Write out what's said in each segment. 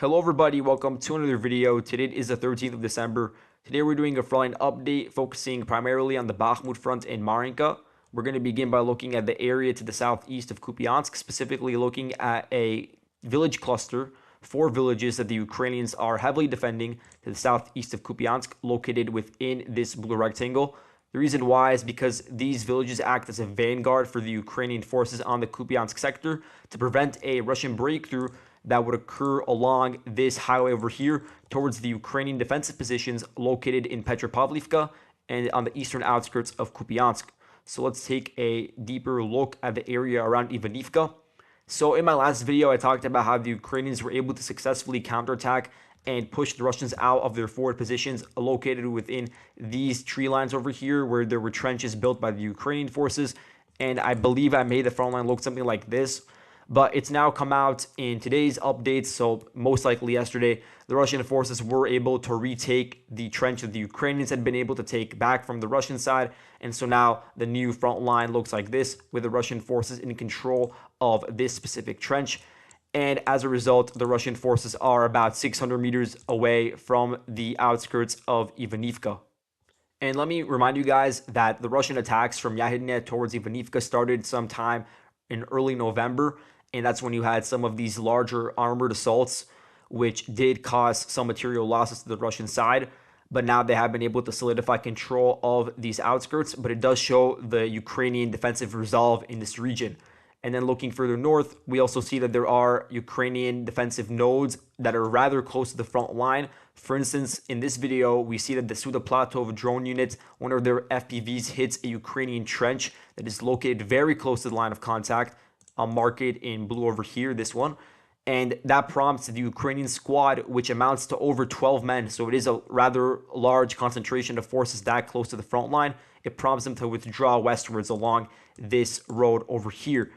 Hello everybody, welcome to another video. Today is the 13th of December. Today we're doing a frontline update focusing primarily on the Bakhmut Front in Maryinka. We're going to begin by looking at the area to the southeast of Kupyansk, specifically looking at a village cluster, 4 villages that the Ukrainians are heavily defending to the southeast of Kupyansk, located within this blue rectangle. The reason why is because these villages act as a vanguard for the Ukrainian forces on the Kupyansk sector to prevent a Russian breakthrough that would occur along this highway over here towards the Ukrainian defensive positions located in Petropavlivka and on the eastern outskirts of Kupyansk. So let's take a deeper look at the area around Avdiivka. So in my last video, I talked about how the Ukrainians were able to successfully counterattack and push the Russians out of their forward positions located within these tree lines over here where there were trenches built by the Ukrainian forces. And I believe I made the front line look something like this. But it's now come out in today's updates, so most likely yesterday, the Russian forces were able to retake the trench that the Ukrainians had been able to take back from the Russian side. And so now the new front line looks like this, with the Russian forces in control of this specific trench. And as a result, the Russian forces are about 600 meters away from the outskirts of Avdiivka. And let me remind you guys that the Russian attacks from Yahidne towards Avdiivka started sometime in early November, and that's when you had some of these larger armored assaults, which did cause some material losses to the Russian side. But now they have been able to solidify control of these outskirts, but it does show the Ukrainian defensive resolve in this region. And then looking further north, we also see that there are Ukrainian defensive nodes that are rather close to the front line. For instance, in this video, we see that the Sudoplatov drone unit, one of their FPVs, hits a Ukrainian trench that is located very close to the line of contact. I'll mark it in blue over here, this one. And that prompts the Ukrainian squad, which amounts to over 12 men. So it is a rather large concentration of forces that close to the front line. It prompts them to withdraw westwards along this road over here.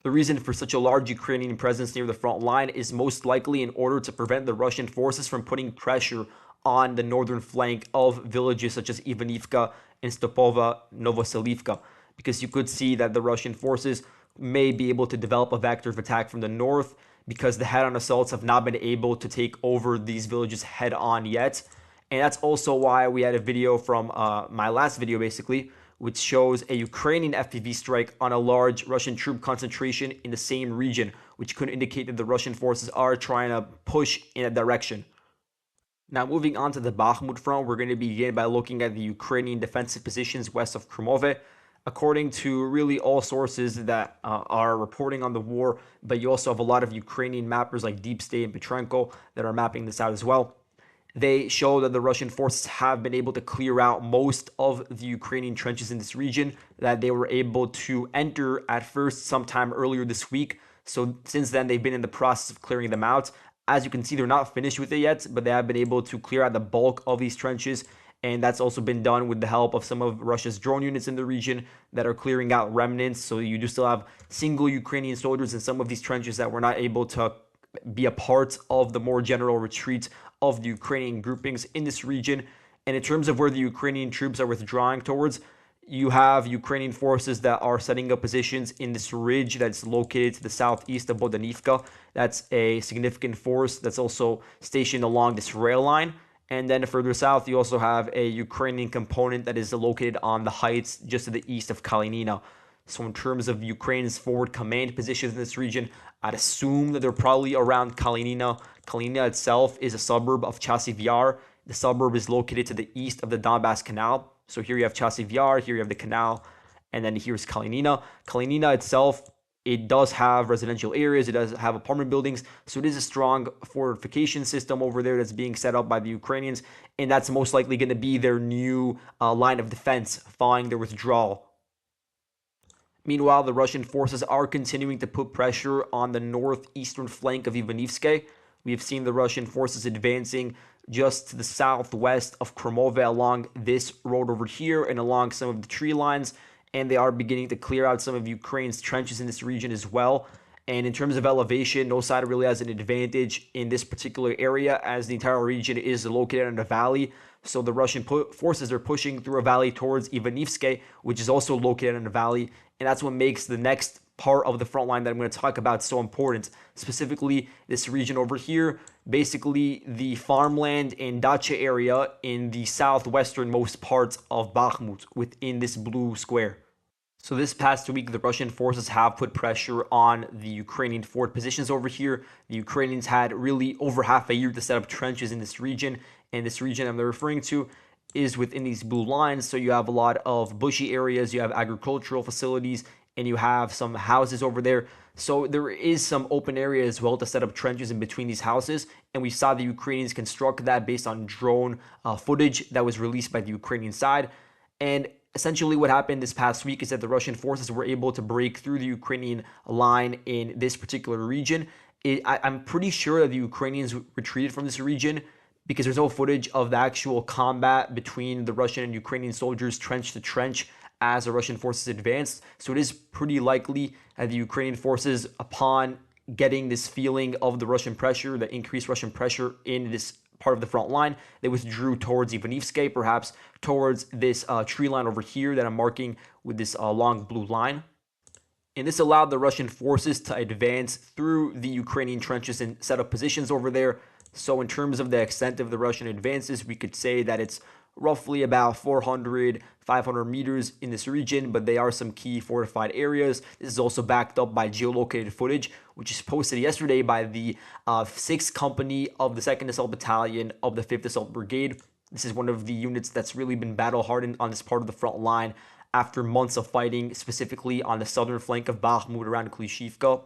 The reason for such a large Ukrainian presence near the front line is most likely in order to prevent the Russian forces from putting pressure on the northern flank of villages such as Avdiivka and Stopova Novoselivka, because you could see that the Russian forces may be able to develop a vector of attack from the north because the head-on assaults have not been able to take over these villages head-on yet. And that's also why we had a video from my last video, basically, which shows a Ukrainian FPV strike on a large Russian troop concentration in the same region, which could indicate that the Russian forces are trying to push in a direction. Now, moving on to the Bakhmut Front, we're going to begin by looking at the Ukrainian defensive positions west of Kromove. According to really all sources that are reporting on the war, but you also have a lot of Ukrainian mappers like Deep State and Petrenko that are mapping this out as well. They show that the Russian forces have been able to clear out most of the Ukrainian trenches in this region that they were able to enter at first sometime earlier this week. So since then, they've been in the process of clearing them out. As you can see, they're not finished with it yet, but they have been able to clear out the bulk of these trenches. And that's also been done with the help of some of Russia's drone units in the region that are clearing out remnants. So you do still have single Ukrainian soldiers in some of these trenches that were not able to be a part of the more general retreat of the Ukrainian groupings in this region. And in terms of where the Ukrainian troops are withdrawing towards, you have Ukrainian forces that are setting up positions in this ridge that's located to the southeast of Bodanivka. That's a significant force that's also stationed along this rail line. And then further south, you also have a Ukrainian component that is located on the heights just to the east of Kalinina. So in terms of Ukraine's forward command positions in this region, I'd assume that they're probably around Kalinina. Kalinina itself is a suburb of Chasiv Yar. The suburb is located to the east of the Donbass Canal. So here you have Chasiv Yar, here you have the canal, and then here's Kalinina. Kalinina itself, it does have residential areas, it does have apartment buildings, so it is a strong fortification system over there that's being set up by the Ukrainians, and that's most likely going to be their new line of defense following their withdrawal. Meanwhile, the Russian forces are continuing to put pressure on the northeastern flank of Ivaniivske. We have seen the Russian forces advancing just to the southwest of Kromove along this road over here and along some of the tree lines. And they are beginning to clear out some of Ukraine's trenches in this region as well. And in terms of elevation, no side really has an advantage in this particular area as the entire region is located in a valley. So the Russian forces are pushing through a valley towards Ivaniivske, which is also located in a valley. And that's what makes the next part of the front line that I'm going to talk about is so important, specifically this region over here, basically the farmland and dacha area in the southwesternmost parts of Bakhmut within this blue square. So this past week, the Russian forces have put pressure on the Ukrainian forward positions over here. The Ukrainians had really over half a year to set up trenches in this region, and this region I'm referring to is within these blue lines. So you have a lot of bushy areas, you have agricultural facilities, and you have some houses over there. So there is some open area as well to set up trenches in between these houses, and we saw the Ukrainians construct that based on drone footage that was released by the Ukrainian side. And essentially what happened this past week is that the Russian forces were able to break through the Ukrainian line in this particular region. I'm pretty sure that the Ukrainians retreated from this region because there's no footage of the actual combat between the Russian and Ukrainian soldiers trench to trench as the Russian forces advanced. So it is pretty likely that the Ukrainian forces, upon getting this feeling of the Russian pressure, the increased Russian pressure in this part of the front line, they withdrew towards Avdiivka, perhaps towards this tree line over here that I'm marking with this long blue line. And this allowed the Russian forces to advance through the Ukrainian trenches and set up positions over there. So in terms of the extent of the Russian advances, we could say that it's roughly about 400, 500 meters in this region, but they are some key fortified areas. This is also backed up by geolocated footage, which is posted yesterday by the 6th Company of the 2nd Assault Battalion of the 5th Assault Brigade. This is one of the units that's really been battle-hardened on this part of the front line after months of fighting, specifically on the southern flank of Bakhmut around Klishivka.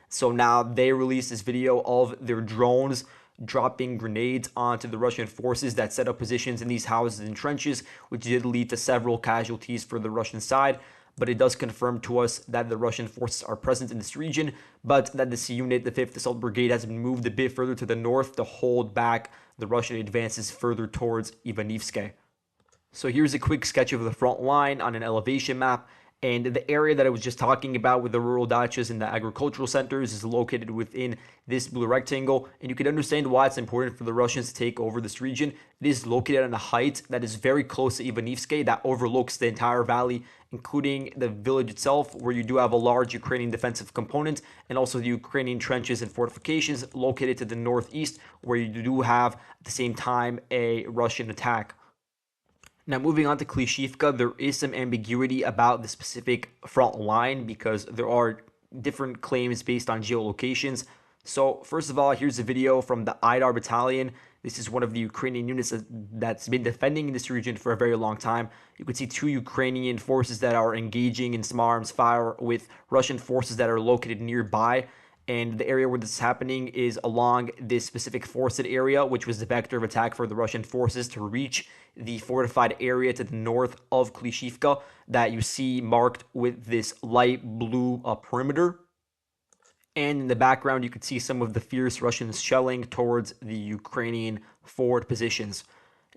So now they released this video of their drones dropping grenades onto the Russian forces that set up positions in these houses and trenches, which did lead to several casualties for the Russian side. But it does confirm to us that the Russian forces are present in this region, but that this unit, the 5th Assault Brigade, has been moved a bit further to the north to hold back the Russian advances further towards Avdiivka. So here's a quick sketch of the front line on an elevation map. And the area that I was just talking about with the rural dachas and the agricultural centers is located within this blue rectangle. And you can understand why it's important for the Russians to take over this region. It is located on a height that is very close to Avdiivka, that overlooks the entire valley, including the village itself, where you do have a large Ukrainian defensive component, and also the Ukrainian trenches and fortifications located to the northeast, where you do have at the same time a Russian attack. Now, moving on to Klishivka, there is some ambiguity about the specific front line because there are different claims based on geolocations. So, first of all, here's a video from the Idar Battalion. This is one of the Ukrainian units that's been defending this region for a very long time. You can see two Ukrainian forces that are engaging in some arms fire with Russian forces that are located nearby. And the area where this is happening is along this specific forested area, which was the vector of attack for the Russian forces to reach the fortified area to the north of Klishivka that you see marked with this light blue perimeter. And in the background, you could see some of the fierce Russian shelling towards the Ukrainian forward positions.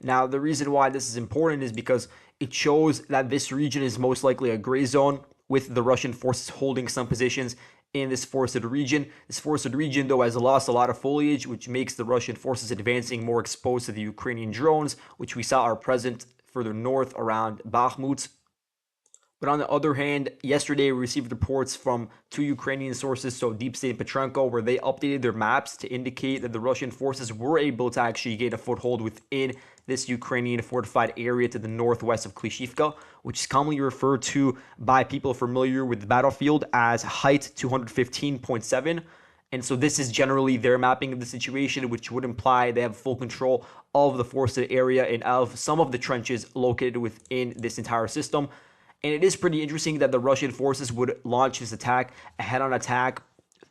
Now, the reason why this is important is because it shows that this region is most likely a gray zone, with the Russian forces holding some positions in this forested region. This forested region, though, has lost a lot of foliage, which makes the Russian forces advancing more exposed to the Ukrainian drones, which we saw are present further north around Bakhmut. But on the other hand, yesterday we received reports from two Ukrainian sources, so Deep State and Petrenko, where they updated their maps to indicate that the Russian forces were able to actually gain a foothold within this Ukrainian fortified area to the northwest of Klishivka, which is commonly referred to by people familiar with the battlefield as height 215.7. And so this is generally their mapping of the situation, which would imply they have full control of the forested area and of some of the trenches located within this entire system. And it is pretty interesting that the Russian forces would launch this attack, a head-on attack,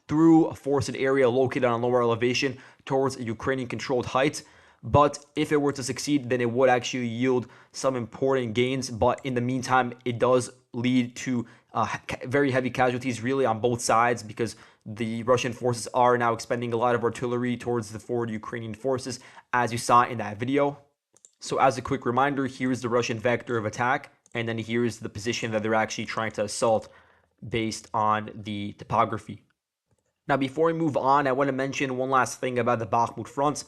through a forested area located on a lower elevation towards a Ukrainian-controlled height. But if it were to succeed, then it would actually yield some important gains. But in the meantime, it does lead to very heavy casualties really on both sides, because the Russian forces are now expending a lot of artillery towards the forward Ukrainian forces, as you saw in that video. So as a quick reminder, here's the Russian vector of attack. And then here's the position that they're actually trying to assault based on the topography. Now, before we move on, I want to mention one last thing about the Bakhmut Front.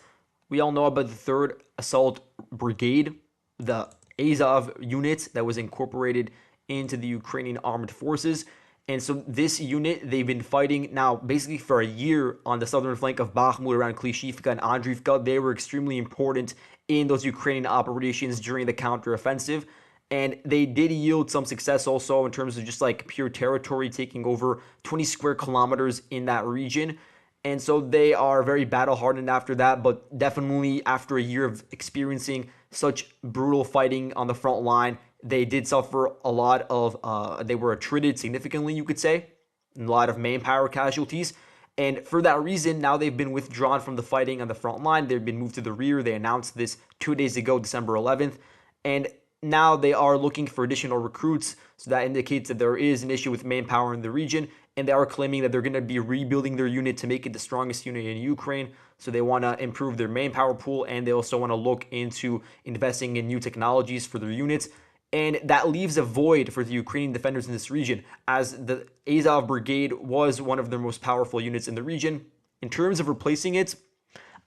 We all know about the 3rd Assault Brigade, the Azov unit that was incorporated into the Ukrainian armed forces. And so this unit, they've been fighting now basically for a year on the southern flank of Bakhmut around Klishivka and Andriivka. They were extremely important in those Ukrainian operations during the counteroffensive. And they did yield some success also in terms of just like pure territory, taking over 20 square kilometers in that region. And so they are very battle hardened after that, but definitely after a year of experiencing such brutal fighting on the front line, they did suffer a lot of, they were attrited significantly, you could say, a lot of manpower casualties. And for that reason, now they've been withdrawn from the fighting on the front line. They've been moved to the rear. They announced this 2 days ago, December 11th. And now they are looking for additional recruits. So that indicates that there is an issue with manpower in the region. And they are claiming that they're going to be rebuilding their unit to make it the strongest unit in Ukraine. So they want to improve their manpower pool, and they also want to look into investing in new technologies for their units. And that leaves a void for the Ukrainian defenders in this region, as the Azov Brigade was one of their most powerful units in the region. In terms of replacing it,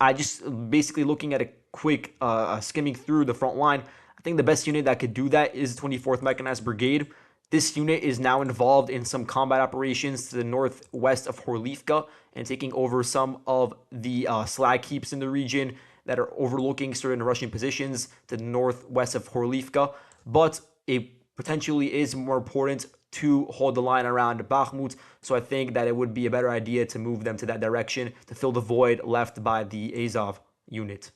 I just basically looking at a quick skimming through the front line, I think the best unit that could do that is the 24th Mechanized Brigade. This unit is now involved in some combat operations to the northwest of Horlivka and taking over some of the slag heaps in the region that are overlooking certain Russian positions to the northwest of Horlivka. But it potentially is more important to hold the line around Bakhmut. So I think that it would be a better idea to move them to that direction to fill the void left by the Azov unit.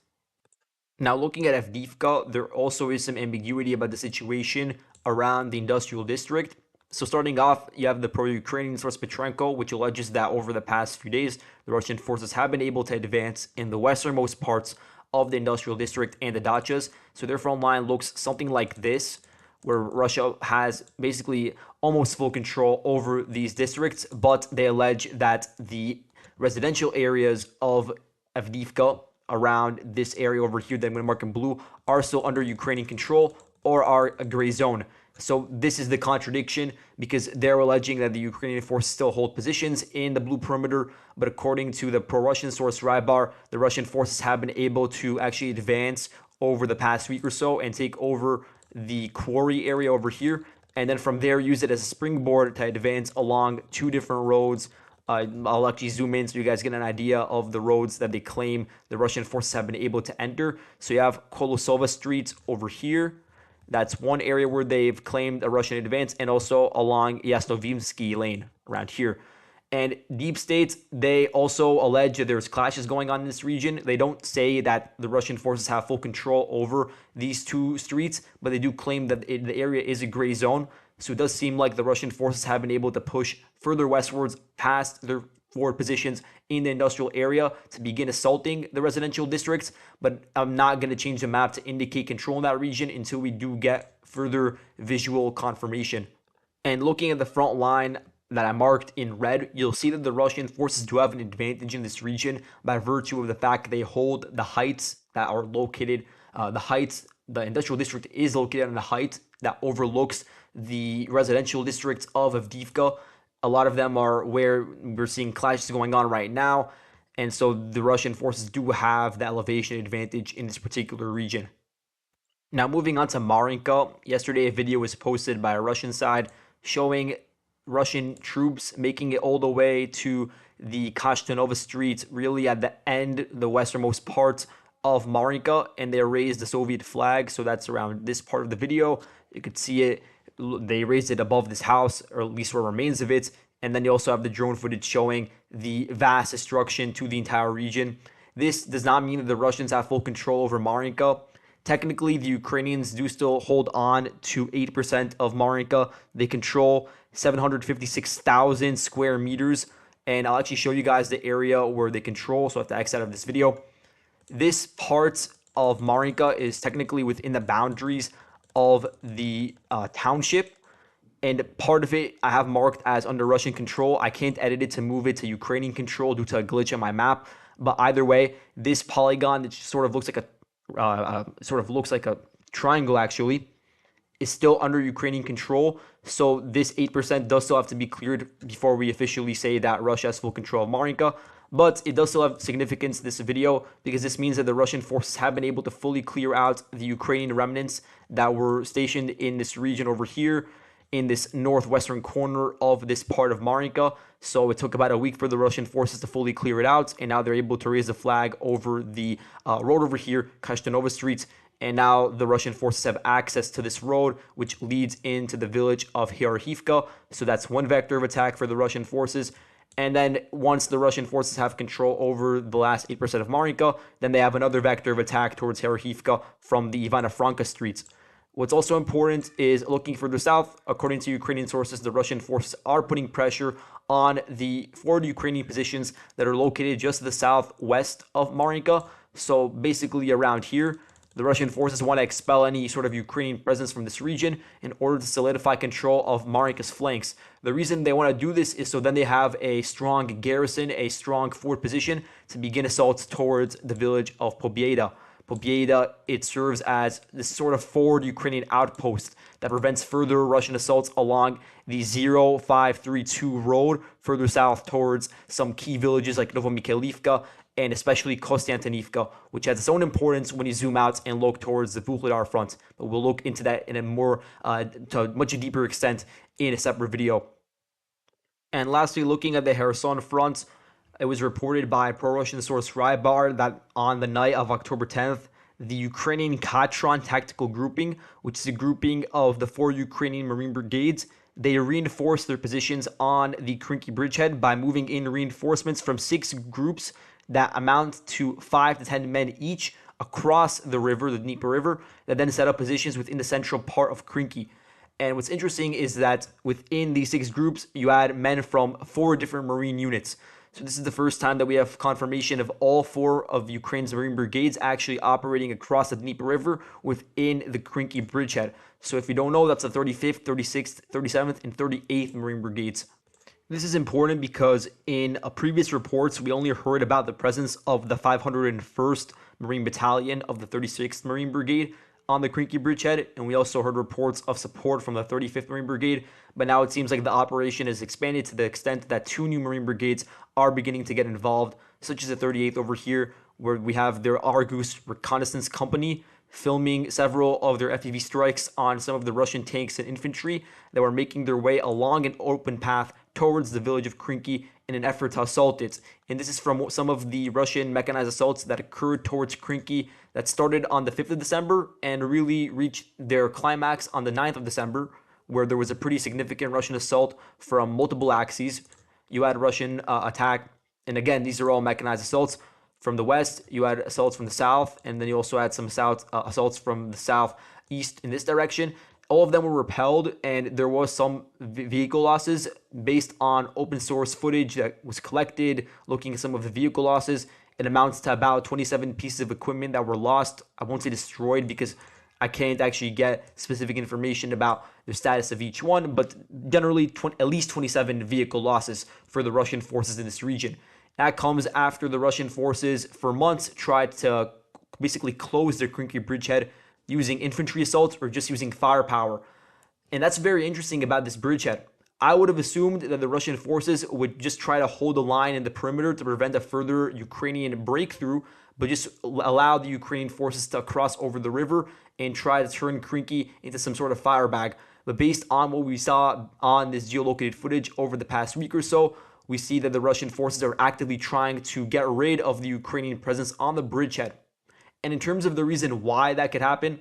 Now, looking at Avdiivka, there also is some ambiguity about the situation around the industrial district. So starting off, you have the pro-Ukrainian source Petrenko, which alleges that over the past few days, the Russian forces have been able to advance in the westernmost parts of the industrial district and the dachas. So their front line looks something like this, where Russia has basically almost full control over these districts, but they allege that the residential areas of Avdiivka around this area over here that I'm going to mark in blue are still under Ukrainian control or are a gray zone. So this is the contradiction, because they're alleging that the Ukrainian forces still hold positions in the blue perimeter, but according to the pro-Russian source Rybar, the Russian forces have been able to actually advance over the past week or so and take over the quarry area over here, and then from there use it as a springboard to advance along two different roads. I'll actually zoom in so you guys get an idea of the roads that they claim the Russian forces have been able to enter. So you have Kolosova Street over here. That's one area where they've claimed a Russian advance, and also along Yasnovimsky Lane around here. And Deep State, they also allege that there's clashes going on in this region. They don't say that the Russian forces have full control over these two streets, but they do claim that the area is a gray zone. So it does seem like the Russian forces have been able to push further westwards past their forward positions in the industrial area to begin assaulting the residential districts. But I'm not going to change the map to indicate control in that region until we do get further visual confirmation. And looking at the front line that I marked in red, you'll see that the Russian forces do have an advantage in this region by virtue of the fact they hold the heights that are located, the industrial district is located on a height that overlooks the residential districts of Avdiivka. A lot of them are where we're seeing clashes going on right now. And so the Russian forces do have the elevation advantage in this particular region. Now, moving on to Maryinka, yesterday a video was posted by a Russian side showing Russian troops making it all the way to the Kashtanova Street, really at the end, the westernmost part of Maryinka, and they raised the Soviet flag. So that's around this part of the video. You could see it. They raised it above this house, or at least where remains of it. And then you also have the drone footage showing the vast destruction to the entire region. This does not mean that the Russians have full control over Maryinka. Technically, the Ukrainians do still hold on to 8% of Maryinka. They control 756,000 square meters. And I'll actually show you guys the area where they control. So I have to X out of this video. This part of Maryinka is technically within the boundaries of the township. And part of it I have marked as under Russian control. I can't edit it to move it to Ukrainian control due to a glitch on my map. But either way, this polygon that sort of looks like a triangle actually is still under Ukrainian control. So this 8% does still have to be cleared before we officially say that Russia has full control of Maryinka. But it does still have significance, this video, because this means that the Russian forces have been able to fully clear out the Ukrainian remnants that were stationed in this region over here. in this northwestern corner of this part of Maryinka. So it took about a week for the Russian forces to fully clear it out, and now they're able to raise the flag over the road over here, Kashtanova Street. And now the Russian forces have access to this road, which leads into the village of Avdiivka. So that's one vector of attack for the Russian forces. And then once the Russian forces have control over the last 8% of Maryinka, then they have another vector of attack towards Avdiivka from the Ivano-Franka streets. What's also important is looking further south. According to Ukrainian sources, the Russian forces are putting pressure on the forward Ukrainian positions that are located just to the southwest of Maryinka. So basically around here, the Russian forces want to expel any sort of Ukrainian presence from this region in order to solidify control of Maryinka's flanks. The reason they want to do this is so then they have a strong garrison, a strong forward position to begin assaults towards the village of Pobeda. Pobeda, it serves as this sort of forward Ukrainian outpost that prevents further Russian assaults along the 0532 road further south towards some key villages like Novomikhailivka and especially Kostiantynivka, which has its own importance when you zoom out and look towards the Vuhledar front. But we'll look into that in a more, to a much deeper extent in a separate video. And lastly, looking at the Kherson front, it was reported by pro-Russian source Rybar that on the night of October 10th, the Ukrainian Katron tactical grouping, which is a grouping of the 4 Ukrainian Marine brigades, they reinforced their positions on the Krinky bridgehead by moving in reinforcements from 6 groups that amount to 5 to 10 men each across the river, the Dnieper River, that then set up positions within the central part of Krinky. And what's interesting is that within these 6 groups, you had men from 4 different Marine units. So this is the first time that we have confirmation of all 4 of Ukraine's Marine brigades actually operating across the Dnieper River within the Krinky bridgehead. So if you don't know, that's the 35th, 36th, 37th, and 38th Marine brigades. This is important because in previous reports, we only heard about the presence of the 501st Marine Battalion of the 36th Marine Brigade on the Krinky bridgehead, and we also heard reports of support from the 35th Marine Brigade, but now it seems like the operation is expanded to the extent that 2 new Marine brigades are beginning to get involved, such as the 38th over here, where we have their Argus Reconnaissance Company filming several of their FPV strikes on some of the Russian tanks and infantry that were making their way along an open path towards the village of Krinky in an effort to assault it. And this is from some of the Russian mechanized assaults that occurred towards Krinky that started on the 5th of December and really reached their climax on the 9th of December, where there was a pretty significant Russian assault from multiple axes. You had Russian attack, and again, these are all mechanized assaults. From the west, you had assaults from the south, and then you also had some assaults from the southeast in this direction. All of them were repelled, and there was some vehicle losses based on open source footage that was collected. Looking at some of the vehicle losses, it amounts to about 27 pieces of equipment that were lost. I won't say destroyed because I can't actually get specific information about the status of each one, but generally at least 27 vehicle losses for the Russian forces in this region. That comes after the Russian forces for months tried to basically close their Krinky bridgehead using infantry assaults or just using firepower. And that's very interesting about this bridgehead. I would have assumed that the Russian forces would just try to hold the line in the perimeter to prevent a further Ukrainian breakthrough, but just allow the Ukrainian forces to cross over the river and try to turn Krinky into some sort of fire bag. But based on what we saw on this geolocated footage over the past week or so, we see that the Russian forces are actively trying to get rid of the Ukrainian presence on the bridgehead. And in terms of the reason why that could happen,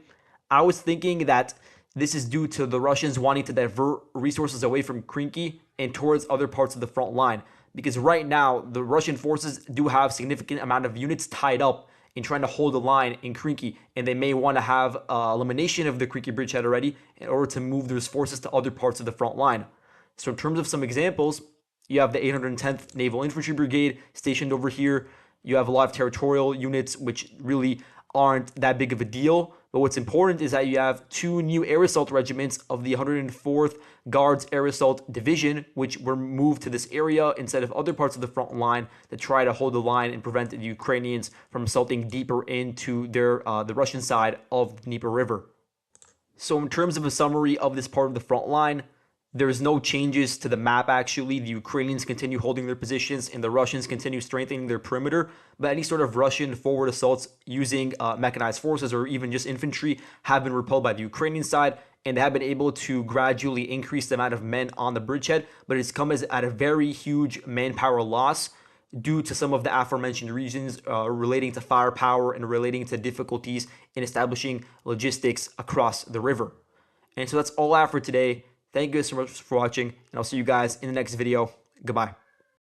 I was thinking that this is due to the Russians wanting to divert resources away from Krinky and towards other parts of the front line. Because right now, the Russian forces do have significant amount of units tied up in trying to hold the line in Krinky, and they may want to have elimination of the Krinky bridgehead already in order to move those forces to other parts of the front line. So in terms of some examples, you have the 810th Naval Infantry Brigade stationed over here. You have a lot of territorial units, which really aren't that big of a deal. But what's important is that you have 2 new air assault regiments of the 104th Guards Air Assault Division, which were moved to this area instead of other parts of the front line to try to hold the line and prevent the Ukrainians from assaulting deeper into the Russian side of the Dnieper River. So in terms of a summary of this part of the front line, there's no changes to the map actually. The Ukrainians continue holding their positions and the Russians continue strengthening their perimeter. But any sort of Russian forward assaults using mechanized forces or even just infantry have been repelled by the Ukrainian side. and they have been able to gradually increase the amount of men on the bridgehead, but it's come at a very huge manpower loss due to some of the aforementioned reasons relating to firepower and relating to difficulties in establishing logistics across the river. And so that's all I have for today. Thank you guys so much for watching, and I'll see you guys in the next video. Goodbye.